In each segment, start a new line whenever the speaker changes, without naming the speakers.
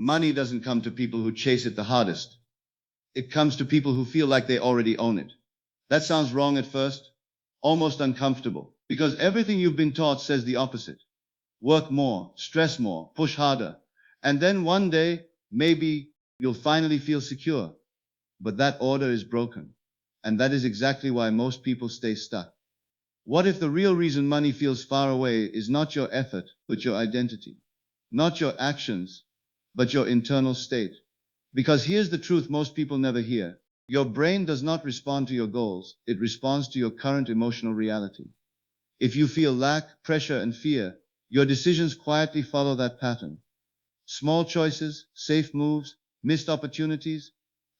Money doesn't come to people who chase it the hardest. It comes to people who feel like they already own it. That sounds wrong at first, almost uncomfortable, because everything you've been taught says the opposite. Work more, stress more, push harder, and then one day, maybe, you'll finally feel secure. But that order is broken, and that is exactly why most people stay stuck. What if the real reason money feels far away is not your effort, but your identity? Not your actions, but your internal state. Because here's the truth most people never hear. Your brain does not respond to your goals, it responds to your current emotional reality. If you feel lack, pressure, and fear, your decisions quietly follow that pattern. Small choices, safe moves, missed opportunities,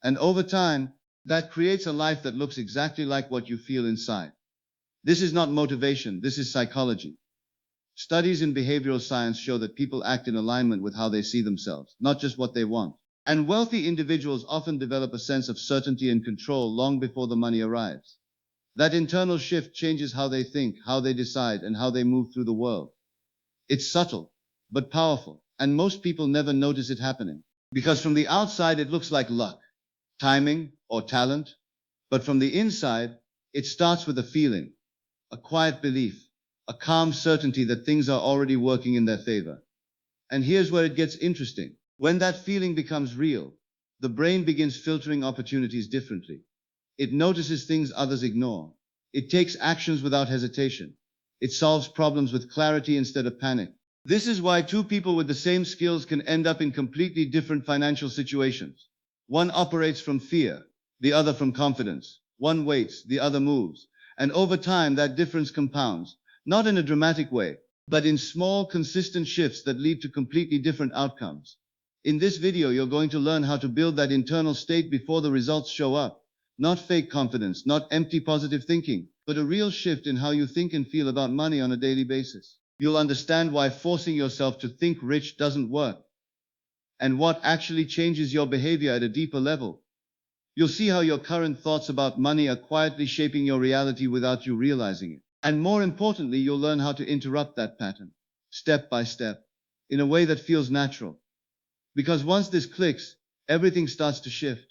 and over time, that creates a life that looks exactly like what you feel inside. This is not motivation, this is psychology. Studies in behavioral science show that people act in alignment with how they see themselves, not just what they want. And wealthy individuals often develop a sense of certainty and control long before the money arrives. That internal shift changes how they think, how they decide, and how they move through the world. It's subtle, but powerful, and most people never notice it happening. Because from the outside it looks like luck, timing, or talent, but from the inside, it starts with a feeling, a quiet belief, a calm certainty that things are already working in their favor. And here's where it gets interesting. When that feeling becomes real, the brain begins filtering opportunities differently. It notices things others ignore. It takes actions without hesitation. It solves problems with clarity instead of panic. This is why two people with the same skills can end up in completely different financial situations. One operates from fear, the other from confidence. One waits, the other moves. And over time, that difference compounds, not in a dramatic way, but in small, consistent shifts that lead to completely different outcomes. In this video, you're going to learn how to build that internal state before the results show up. Not fake confidence, not empty positive thinking, but a real shift in how you think and feel about money on a daily basis. You'll understand why forcing yourself to think rich doesn't work, and what actually changes your behavior at a deeper level. You'll see how your current thoughts about money are quietly shaping your reality without you realizing it. And more importantly, you'll learn how to interrupt that pattern, step by step, in a way that feels natural. Because once this clicks, everything starts to shift.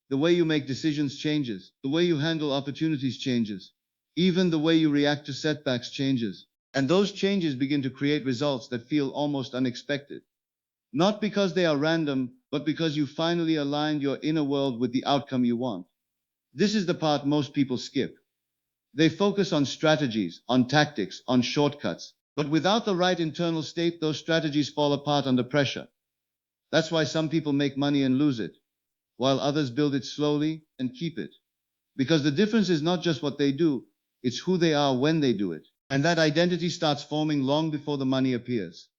The way you make decisions changes, the way you handle opportunities changes, even the way you react to setbacks changes. And those changes begin to create results that feel almost unexpected. Not because they are random, but because you finally aligned your inner world with the outcome you want. This is the part most people skip. They focus on strategies, on tactics, on shortcuts, but without the right internal state, those strategies fall apart under pressure. That's why some people make money and lose it, while others build it slowly and keep it. Because the difference is not just what they do, it's who they are when they do it. And that identity starts forming long before the money appears.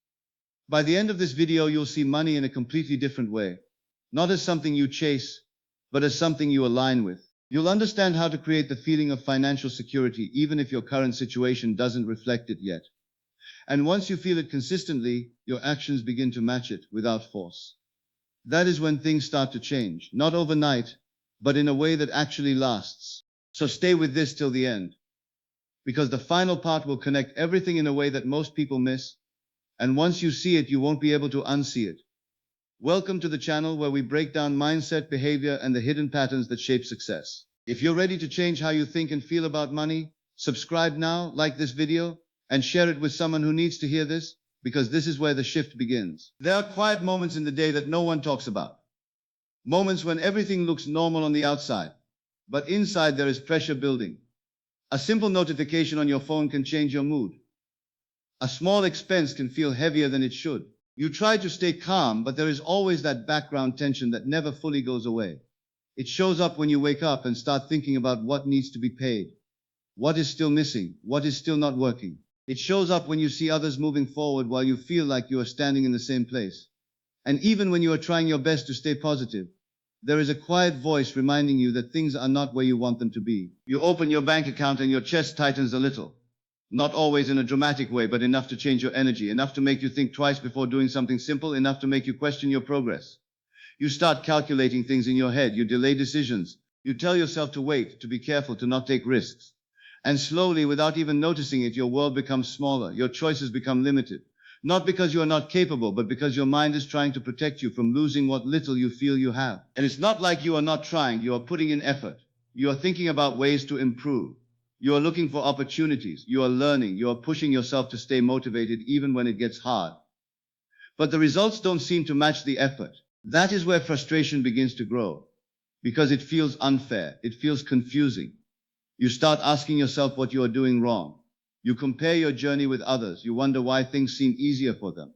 By the end of this video, you'll see money in a completely different way. Not as something you chase, but as something you align with. You'll understand how to create the feeling of financial security even if your current situation doesn't reflect it yet. And once you feel it consistently, your actions begin to match it without force. That is when things start to change, not overnight, but in a way that actually lasts. So stay with this till the end, because the final part will connect everything in a way that most people miss, and once you see it, you won't be able to unsee it. Welcome to the channel where we break down mindset, behavior, and the hidden patterns that shape success. If you're ready to change how you think and feel about money, subscribe now, like this video, and share it with someone who needs to hear this, because this is where the shift begins. There are quiet moments in the day that no one talks about. Moments when everything looks normal on the outside, but inside there is pressure building. A simple notification on your phone can change your mood. A small expense can feel heavier than it should. You try to stay calm, but there is always that background tension that never fully goes away. It shows up when you wake up and start thinking about what needs to be paid, what is still missing, what is still not working. It shows up when you see others moving forward while you feel like you are standing in the same place. And even when you are trying your best to stay positive, there is a quiet voice reminding you that things are not where you want them to be. You open your bank account and your chest tightens a little. Not always in a dramatic way, but enough to change your energy, enough to make you think twice before doing something simple, enough to make you question your progress. You start calculating things in your head, you delay decisions, you tell yourself to wait, to be careful, to not take risks. And slowly, without even noticing it, your world becomes smaller, your choices become limited. Not because you are not capable, but because your mind is trying to protect you from losing what little you feel you have. And it's not like you are not trying, you are putting in effort. You are thinking about ways to improve. You are looking for opportunities. You are learning. You are pushing yourself to stay motivated even when it gets hard. But the results don't seem to match the effort. That is where frustration begins to grow. Because it feels unfair. It feels confusing. You start asking yourself what you are doing wrong. You compare your journey with others. You wonder why things seem easier for them.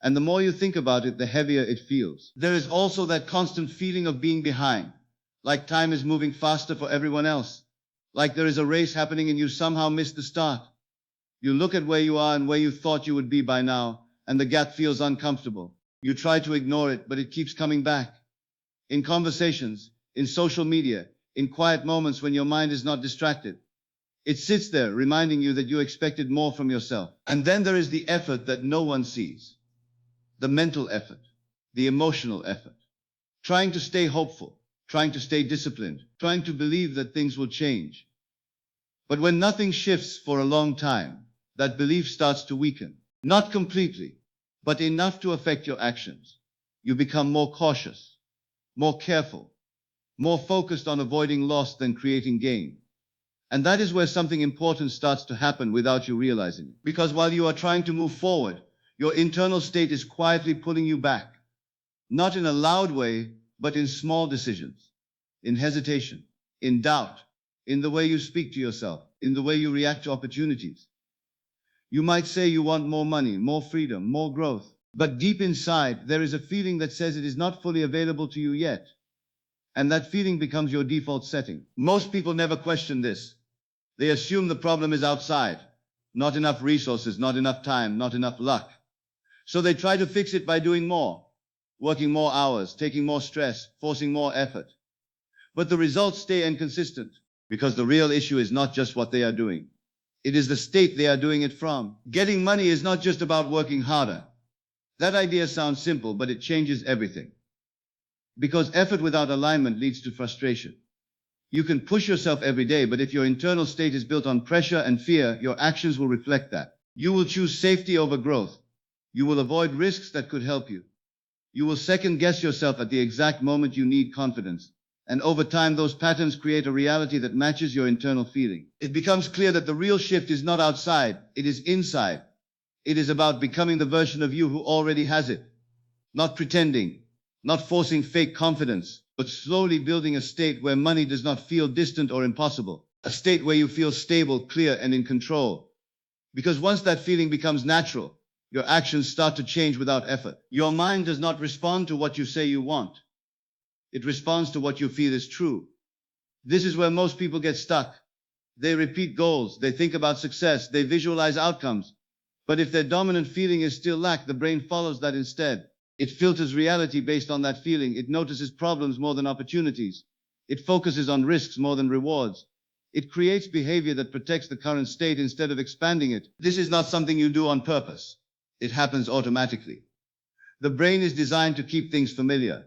And the more you think about it, the heavier it feels. There is also that constant feeling of being behind. Like time is moving faster for everyone else. Like there is a race happening and you somehow miss the start. You look at where you are and where you thought you would be by now, and the gap feels uncomfortable. You try to ignore it, but it keeps coming back. In conversations, in social media, in quiet moments when your mind is not distracted. It sits there reminding you that you expected more from yourself. And then there is the effort that no one sees. The mental effort, the emotional effort. Trying to stay hopeful, trying to stay disciplined, trying to believe that things will change. But when nothing shifts for a long time, that belief starts to weaken. Not completely, but enough to affect your actions. You become more cautious, more careful, more focused on avoiding loss than creating gain. And that is where something important starts to happen without you realizing it. Because while you are trying to move forward, your internal state is quietly pulling you back. Not in a loud way, but in small decisions, in hesitation, in doubt, in the way you speak to yourself, in the way you react to opportunities. You might say you want more money, more freedom, more growth, but deep inside, there is a feeling that says it is not fully available to you yet. And that feeling becomes your default setting. Most people never question this. They assume the problem is outside. Not enough resources, not enough time, not enough luck. So they try to fix it by doing more, working more hours, taking more stress, forcing more effort. But the results stay inconsistent because the real issue is not just what they are doing. It is the state they are doing it from. Getting money is not just about working harder. That idea sounds simple, but it changes everything. Because effort without alignment leads to frustration. You can push yourself every day, but if your internal state is built on pressure and fear, your actions will reflect that. You will choose safety over growth. You will avoid risks that could help you. You will second guess yourself at the exact moment you need confidence. And over time, those patterns create a reality that matches your internal feeling. It becomes clear that the real shift is not outside, it is inside. It is about becoming the version of you who already has it. Not pretending, not forcing fake confidence, but slowly building a state where money does not feel distant or impossible. A state where you feel stable, clear, and in control. Because once that feeling becomes natural, your actions start to change without effort. Your mind does not respond to what you say you want. It responds to what you feel is true. This is where most people get stuck. They repeat goals, they think about success, they visualize outcomes. But if their dominant feeling is still lack, the brain follows that instead. It filters reality based on that feeling. It notices problems more than opportunities. It focuses on risks more than rewards. It creates behavior that protects the current state instead of expanding it. This is not something you do on purpose. It happens automatically. The brain is designed to keep things familiar,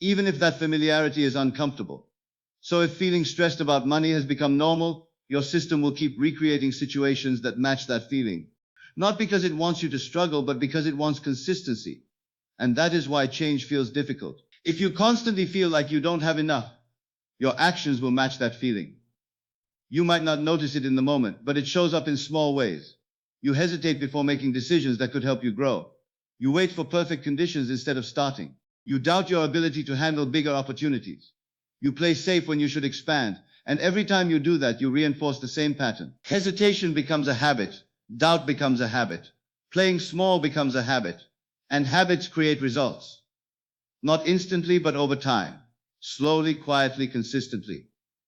even if that familiarity is uncomfortable. So if feeling stressed about money has become normal, your system will keep recreating situations that match that feeling. Not because it wants you to struggle, but because it wants consistency. And that is why change feels difficult. If you constantly feel like you don't have enough, your actions will match that feeling. You might not notice it in the moment, but it shows up in small ways. You hesitate before making decisions that could help you grow. You wait for perfect conditions instead of starting. You doubt your ability to handle bigger opportunities. You play safe when you should expand. And every time you do that, you reinforce the same pattern. Hesitation becomes a habit. Doubt becomes a habit. Playing small becomes a habit. And habits create results. Not instantly, but over time. Slowly, quietly, consistently.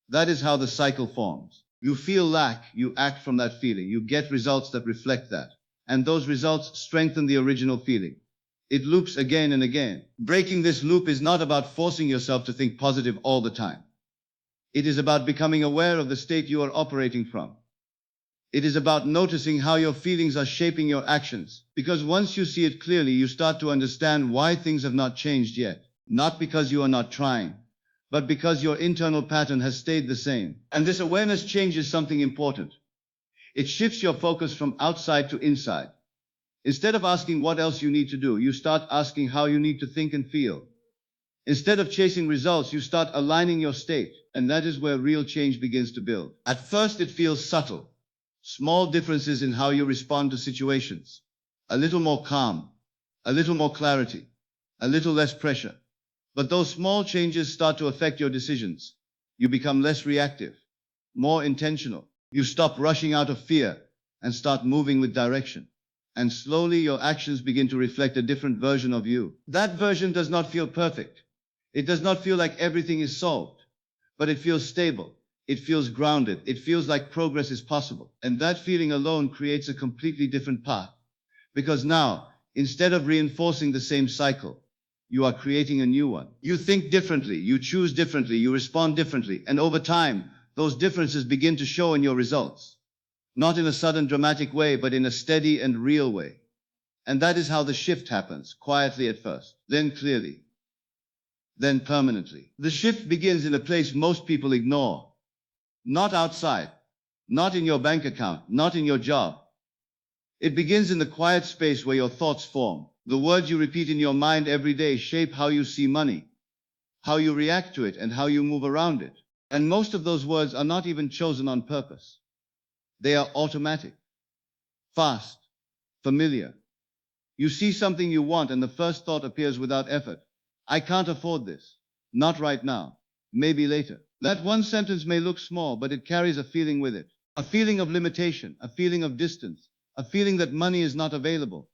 That is how the cycle forms. You feel lack, you act from that feeling. You get results that reflect that. And those results strengthen the original feeling. It loops again and again. Breaking this loop is not about forcing yourself to think positive all the time. It is about becoming aware of the state you are operating from. It is about noticing how your feelings are shaping your actions. Because once you see it clearly, you start to understand why things have not changed yet. Not because you are not trying, but because your internal pattern has stayed the same. And this awareness changes something important. It shifts your focus from outside to inside. Instead of asking what else you need to do, you start asking how you need to think and feel. Instead of chasing results, you start aligning your state, and that is where real change begins to build. At first, it feels subtle. Small differences in how you respond to situations. A little more calm, a little more clarity, a little less pressure. But those small changes start to affect your decisions. You become less reactive, more intentional. You stop rushing out of fear and start moving with direction. And slowly your actions begin to reflect a different version of you. That version does not feel perfect. It does not feel like everything is solved, but it feels stable. It feels grounded. It feels like progress is possible. And that feeling alone creates a completely different path. Because now, instead of reinforcing the same cycle, you are creating a new one. You think differently, you choose differently, you respond differently, and over time, those differences begin to show in your results. Not in a sudden dramatic way, but in a steady and real way. And that is how the shift happens, quietly at first, then clearly, then permanently. The shift begins in a place most people ignore. Not outside, not in your bank account, not in your job. It begins in the quiet space where your thoughts form. The words you repeat in your mind every day shape how you see money, how you react to it, and how you move around it. And most of those words are not even chosen on purpose. They are automatic, fast, familiar. You see something you want and the first thought appears without effort. I can't afford this. Not right now. Maybe later. That one sentence may look small, but it carries a feeling with it. A feeling of limitation, a feeling of distance, a feeling that money is not available.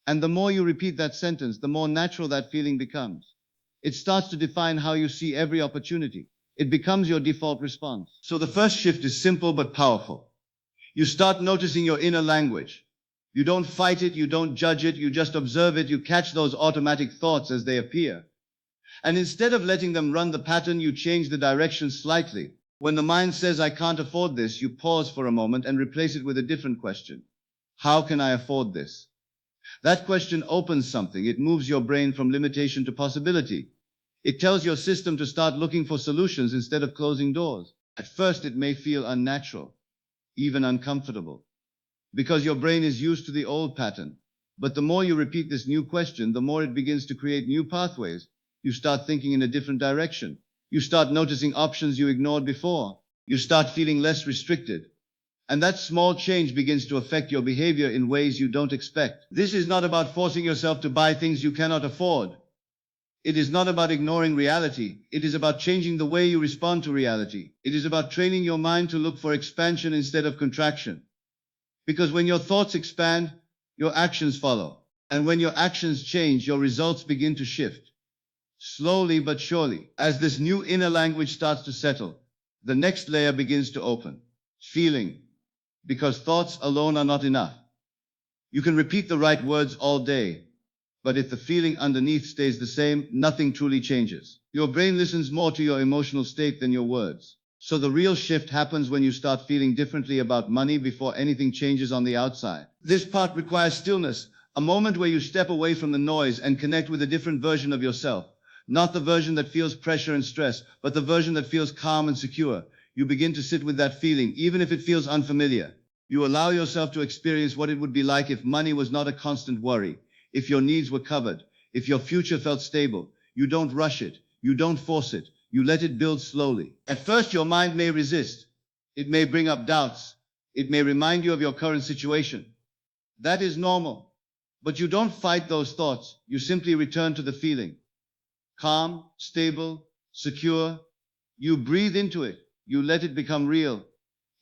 And the more you repeat that sentence, the more natural that feeling becomes. It starts to define how you see every opportunity. It becomes your default response. So the first shift is simple but powerful. You start noticing your inner language. You don't fight it, you don't judge it, you just observe it, you catch those automatic thoughts as they appear. And instead of letting them run the pattern, you change the direction slightly. When the mind says, I can't afford this, you pause for a moment and replace it with a different question. How can I afford this? That question opens something. It moves your brain from limitation to possibility. It tells your system to start looking for solutions instead of closing doors. At first, it may feel unnatural, even uncomfortable, because your brain is used to the old pattern. But the more you repeat this new question, the more it begins to create new pathways. You start thinking in a different direction. You start noticing options you ignored before. You start feeling less restricted. And that small change begins to affect your behavior in ways you don't expect. This is not about forcing yourself to buy things you cannot afford. It is not about ignoring reality. It is about changing the way you respond to reality. It is about training your mind to look for expansion instead of contraction. Because when your thoughts expand, your actions follow. And when your actions change, your results begin to shift. Slowly but surely, as this new inner language starts to settle, the next layer begins to open. Feeling. Because thoughts alone are not enough. You can repeat the right words all day, but if the feeling underneath stays the same, nothing truly changes. Your brain listens more to your emotional state than your words. So the real shift happens when you start feeling differently about money before anything changes on the outside. This part requires stillness, a moment where you step away from the noise and connect with a different version of yourself. Not the version that feels pressure and stress, but the version that feels calm and secure. You begin to sit with that feeling, even if it feels unfamiliar. You allow yourself to experience what it would be like if money was not a constant worry, if your needs were covered, if your future felt stable. You don't rush it, you don't force it, you let it build slowly. At first, your mind may resist. It may bring up doubts. It may remind you of your current situation. That is normal. But you don't fight those thoughts. You simply return to the feeling. Calm, stable, secure. You breathe into it. You let it become real,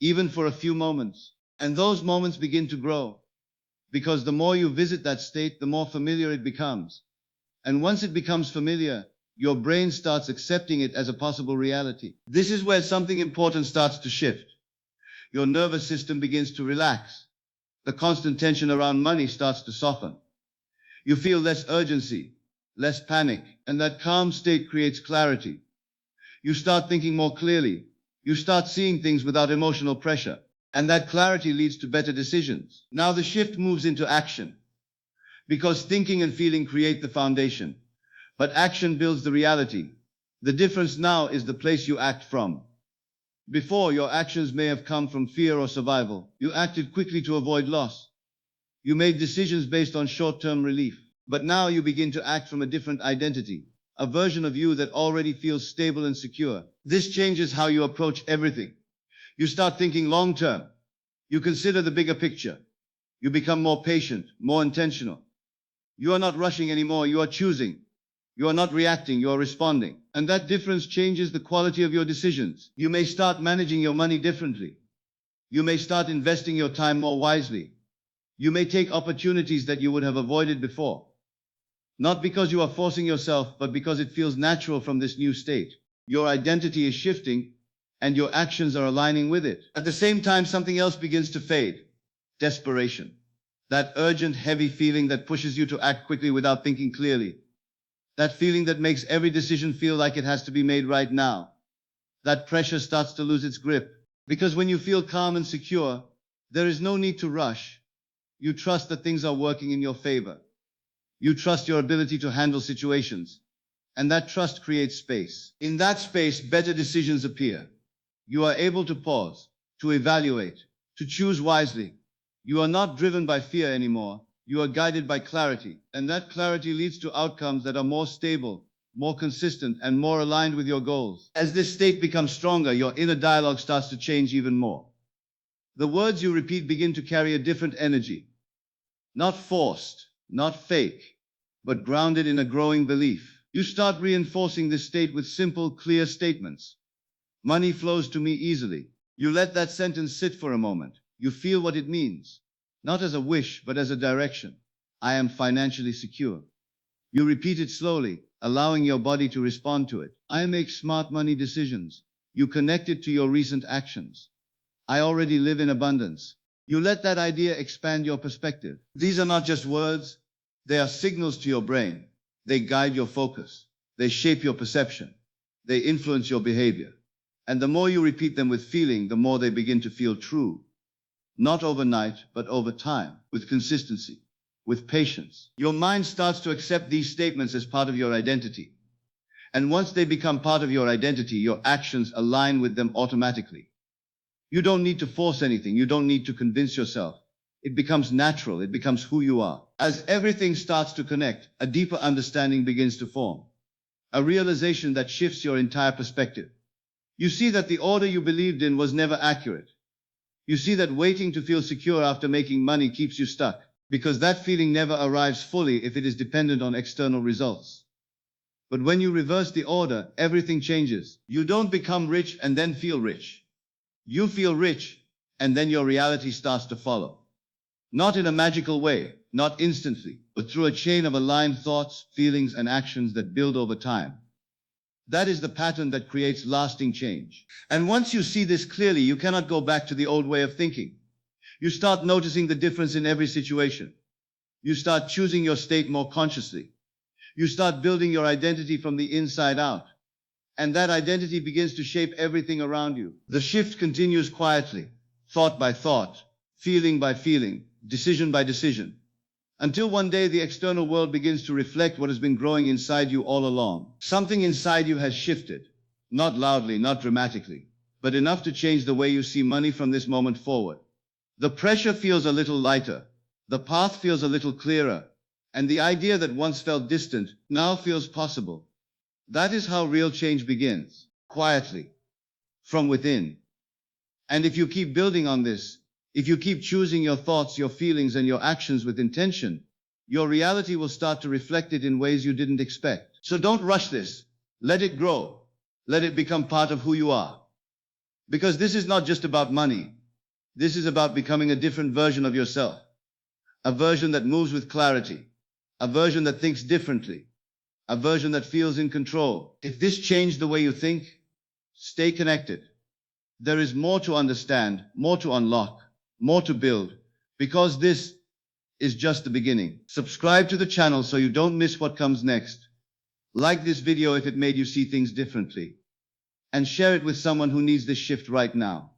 even for a few moments. And those moments begin to grow. Because the more you visit that state, the more familiar it becomes. And once it becomes familiar, your brain starts accepting it as a possible reality. This is where something important starts to shift. Your nervous system begins to relax. The constant tension around money starts to soften. You feel less urgency, less panic, and that calm state creates clarity. You start thinking more clearly. You start seeing things without emotional pressure. And that clarity leads to better decisions. Now the shift moves into action. Because thinking and feeling create the foundation. But action builds the reality. The difference now is the place you act from. Before, your actions may have come from fear or survival. You acted quickly to avoid loss. You made decisions based on short-term relief. But now you begin to act from a different identity, a version of you that already feels stable and secure. This changes how you approach everything. You start thinking long-term. You consider the bigger picture. You become more patient, more intentional. You are not rushing anymore, you are choosing. You are not reacting, you are responding. And that difference changes the quality of your decisions. You may start managing your money differently. You may start investing your time more wisely. You may take opportunities that you would have avoided before. Not because you are forcing yourself, but because it feels natural from this new state. Your identity is shifting, and your actions are aligning with it. At the same time, something else begins to fade. Desperation. That urgent, heavy feeling that pushes you to act quickly without thinking clearly. That feeling that makes every decision feel like it has to be made right now. That pressure starts to lose its grip. Because when you feel calm and secure, there is no need to rush. You trust that things are working in your favor. You trust your ability to handle situations. And that trust creates space. In that space, better decisions appear. You are able to pause, to evaluate, to choose wisely. You are not driven by fear anymore. You are guided by clarity. And that clarity leads to outcomes that are more stable, more consistent, and more aligned with your goals. As this state becomes stronger, your inner dialogue starts to change even more. The words you repeat begin to carry a different energy. Not forced, not fake, but grounded in a growing belief. You start reinforcing this state with simple, clear statements. Money flows to me easily. You let that sentence sit for a moment. You feel what it means. Not as a wish, but as a direction. I am financially secure. You repeat it slowly, allowing your body to respond to it. I make smart money decisions. You connect it to your recent actions. I already live in abundance. You let that idea expand your perspective. These are not just words. They are signals to your brain. They guide your focus. They shape your perception. They influence your behavior. And the more you repeat them with feeling, the more they begin to feel true. Not overnight, but over time, with consistency, with patience. Your mind starts to accept these statements as part of your identity. And once they become part of your identity, your actions align with them automatically. You don't need to force anything. You don't need to convince yourself. It becomes natural. It becomes who you are. As everything starts to connect, a deeper understanding begins to form. A realization that shifts your entire perspective. You see that the order you believed in was never accurate. You see that waiting to feel secure after making money keeps you stuck, because that feeling never arrives fully if it is dependent on external results. But when you reverse the order, everything changes. You don't become rich and then feel rich. You feel rich, and then your reality starts to follow. Not in a magical way, not instantly, but through a chain of aligned thoughts, feelings, and actions that build over time. That is the pattern that creates lasting change. And once you see this clearly, you cannot go back to the old way of thinking. You start noticing the difference in every situation. You start choosing your state more consciously. You start building your identity from the inside out. And that identity begins to shape everything around you. The shift continues quietly, thought by thought, feeling by feeling, decision by decision, until one day the external world begins to reflect what has been growing inside you all along. Something inside you has shifted, not loudly, not dramatically, but enough to change the way you see money from this moment forward. The pressure feels a little lighter, the path feels a little clearer, and the idea that once felt distant now feels possible. That is how real change begins, quietly, from within. And if you keep building on this, if you keep choosing your thoughts, your feelings, and your actions with intention, your reality will start to reflect it in ways you didn't expect. So don't rush this. Let it grow. Let it become part of who you are. Because this is not just about money. This is about becoming a different version of yourself. A version that moves with clarity. A version that thinks differently. A version that feels in control. If this changed the way you think, stay connected. There is more to understand, more to unlock, more to build, because this is just the beginning. Subscribe to the channel so you don't miss what comes next. Like this video if it made you see things differently. And share it with someone who needs this shift right now.